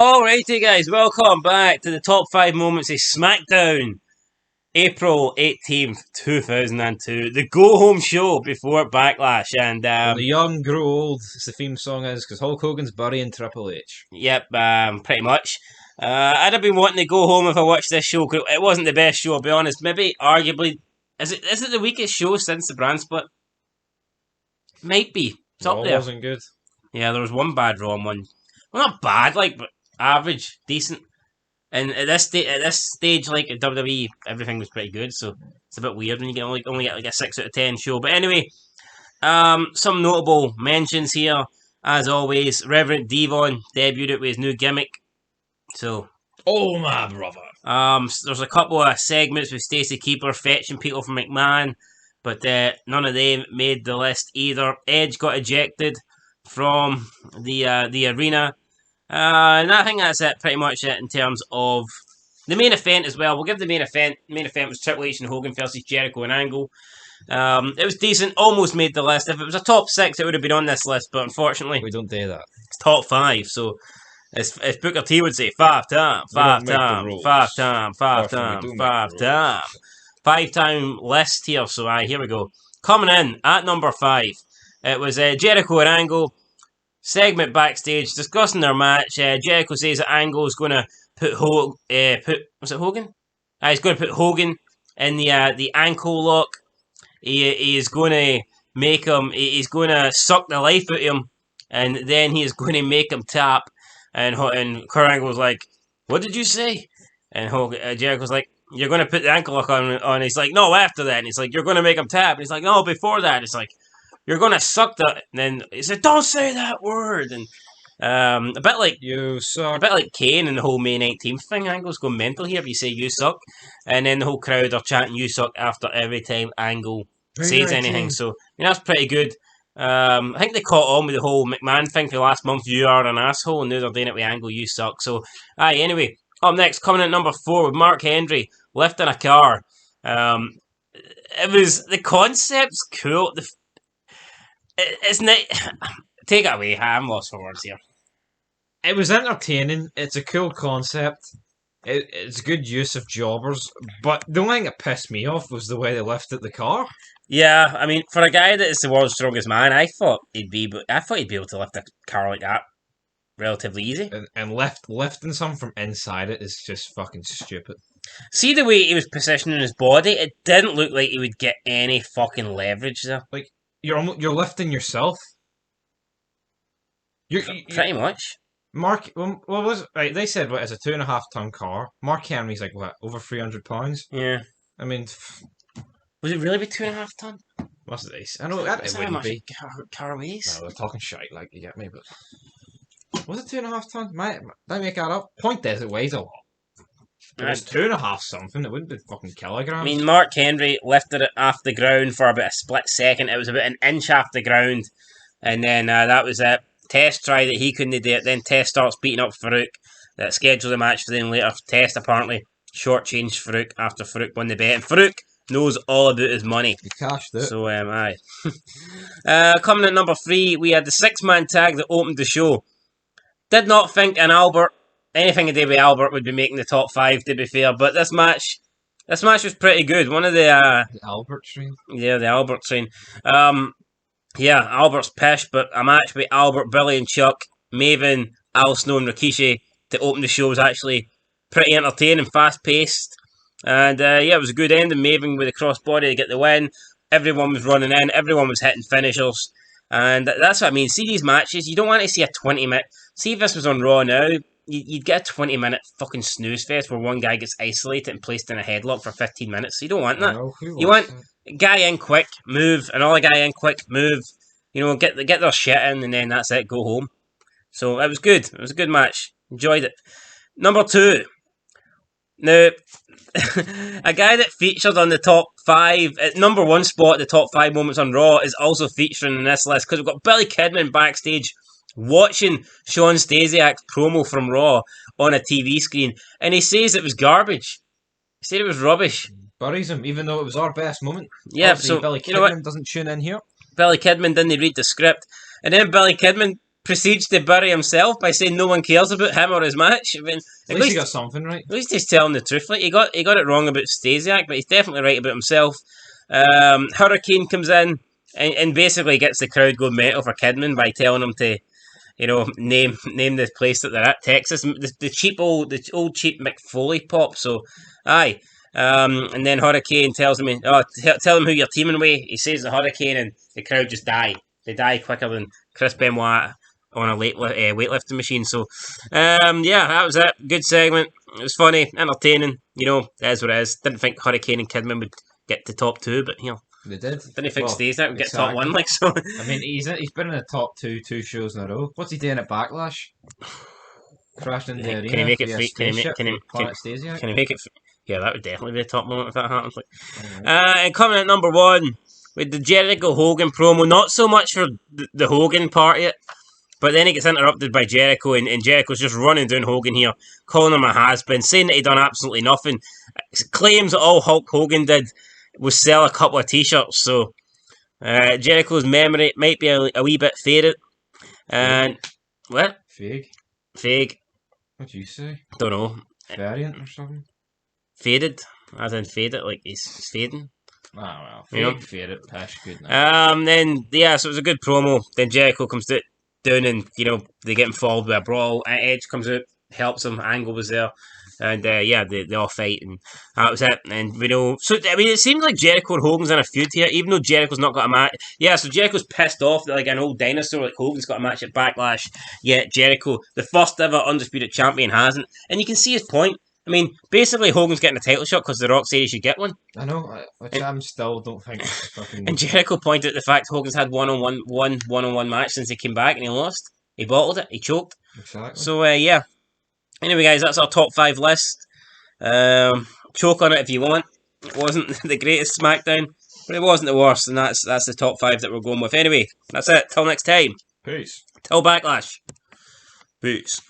Alrighty guys, welcome back to the top 5 moments of SmackDown, April 18th, 2002. The go-home show before Backlash, and When the young grow old, as the theme song is, because Hulk Hogan's burying Triple H. Yep, pretty much. I'd have been wanting to go home if I watched this show. It wasn't the best show, I'll be honest. Maybe, arguably, is it the weakest show since the brand split? Might be. It's up there. Wasn't good. Yeah, there was one bad Raw and one. Well, not bad, but average, decent. And at this stage, like at WWE, everything was pretty good. So it's a bit weird when you get only get like a 6 out of 10 show. But anyway, some notable mentions here, as always. Reverend Devon debuted with his new gimmick. So, oh my brother. there's a couple of segments with STACY KEIBLER fetching people from McMahon, but none of them made the list either. Edge got ejected from the arena. And I think that's it, pretty much it in terms of the main event as well. We'll give the main event. The main event was Triple H and Hogan versus Jericho and Angle. It was decent, almost made the list. If it was a top 6, it would have been on this list, but unfortunately, we don't do that. It's top 5, so as Booker T would say, 5 time, 5-time list here. So here we go. Coming in at number 5, it was Jericho and Angle. Segment backstage discussing their match. Jericho says that Angle is going to put was it Hogan? He's going to put Hogan in the ankle lock. He is going to make him. He's going to suck the life out of him, and then he is going to make him tap. And Kurt Angle's like, "What did you say?" And Jericho's like, "You're going to put the ankle lock on." He's like, "No, after that." And he's like, "You're going to make him tap." And he's like, "No, before that." It's like, "You're gonna suck the." And then he said, "Don't say that word." And a bit like you suck. A bit like Kane and the whole May 19th thing. Angle's going mental here if you say "you suck," and then the whole crowd are chanting "you suck" after every time Angle says anything. So that's pretty good. I think they caught on with the whole McMahon thing for last month. You are an asshole, and now they're doing it with Angle. You suck. So anyway, up next, coming in at number 4 with Mark Henry lifting a car. It was the concept's cool. It's not. Take it away. I'm lost for words here. It was entertaining. It's a cool concept. It's good use of jobbers. But the only thing that pissed me off was the way they lifted the car. Yeah, I mean, for a guy that is the world's strongest man, I thought he'd be able to lift a car like that relatively easy. And lifting something from inside it is just fucking stupid. See the way he was positioning his body? It didn't look like he would get any fucking leverage there. Like, you're lifting yourself. Pretty much. Mark, what was it? Right, they said, it's a 2.5 ton car. Mark Henry's like, over 300 pounds? Yeah. I mean... Was it really be 2.5 ton? What's this? I know that it wouldn't be. Car weighs? No, they're talking shite, like, you get me, but... Was it 2.5 ton? Might I make that up? Point is, it weighs a lot. If it was 2.5 something, it wouldn't be fucking kilograms. I mean, Mark Henry lifted it off the ground for about a split second. It was about an inch off the ground. And then that was it. Test tried it, he couldn't do it. Then Test starts beating up Farouk. That scheduled the match for them later. Test apparently shortchanged Farouk after Farouk won the bet. And Farouk knows all about his money. He cashed it. So, aye. Coming at number 3, we had the 6-man tag that opened the show. Did not think anything to do with Albert would be making the top 5, to be fair. But this match was pretty good. One of the Albert train? Yeah, the Albert train. Yeah, Albert's pish, but a match with Albert, Billy and Chuck, Maven, Al Snow and Rikishi to open the show was actually pretty entertaining, fast-paced. And it was a good ending. Maven with a crossbody to get the win. Everyone was running in. Everyone was hitting finishers. And that's what I mean. See these matches, you don't want to see a 20-minute... See if this was on Raw now, you'd get a 20-minute fucking snooze fest where one guy gets isolated and placed in a headlock for 15 minutes. So you don't want that. You want guy in quick, move, another guy in quick, move. Get their shit in, and then that's it, go home. So it was good. It was a good match. Enjoyed it. Number 2. Now, a guy that featured on the top 5, at number 1 spot, the top 5 moments on Raw, is also featuring in this list because we've got Billy Kidman backstage watching Sean Stasiak's promo from Raw on a TV screen, and he says it was garbage. He said it was rubbish. Buries him, even though it was our best moment. Yeah, obviously, so Billy Kidman doesn't tune in here. Billy Kidman didn't read the script, and then Billy Kidman proceeds to bury himself by saying no one cares about him or his match. I mean, At least he got something right. At least he's telling the truth. Like he got it wrong about Stasiak, but he's definitely right about himself. Hurricane comes in and basically gets the crowd going mental for Kidman by telling him to, name the place that they're at, Texas. The old cheap Mick Foley pop. So, aye. And then Hurricane tells him, tell him who you're teaming with. He says the Hurricane, and the crowd just die. They die quicker than Chris Benoit on a weightlifting machine. So, that was it. Good segment. It was funny, entertaining. It is what it is. Didn't think Hurricane and Kidman would get to top 2, but they did. Didn't think Stasiak would get top 1, like so. I mean, he's been in the top 2 shows in a row. What's he doing at Backlash? Crashed into the arena. Can he make it free? Can he make it? Yeah, that would definitely be a top moment if that happens. And coming at number 1 with the Jericho Hogan promo. Not so much for the Hogan part of it, but then he gets interrupted by Jericho, and Jericho's just running down Hogan here, calling him a has-been, saying that he done absolutely nothing. Claims that all Hulk Hogan did was sell a couple of t-shirts. So Jericho's memory might be a wee bit faded. And what? Fake. What do you say? Don't know. Variant or something? Faded, as in faded, like he's fading. Oh well, faded. That's good now. So it was a good promo. Then Jericho comes down, and they get involved with a brawl. Edge comes out, helps him. Angle was there. And they all fight, and that was it. And so I mean, it seems like Jericho and Hogan's in a feud here, even though Jericho's not got a match. Yeah, so Jericho's pissed off that like an old dinosaur like Hogan's got a match at Backlash. Yet Jericho, the first ever undisputed champion, hasn't. And you can see his point. I mean, basically Hogan's getting a title shot because The Rock said he should get one. I know, which I still don't think. Fucking... And Jericho pointed at the fact Hogan's had one-on-one match since he came back, and he lost. He bottled it. He choked. Exactly. So Anyway, guys, that's our top 5 list. Choke on it if you want. It wasn't the greatest SmackDown, but it wasn't the worst, and that's the top 5 that we're going with. Anyway, that's it. Till next time. Peace. Till Backlash. Peace.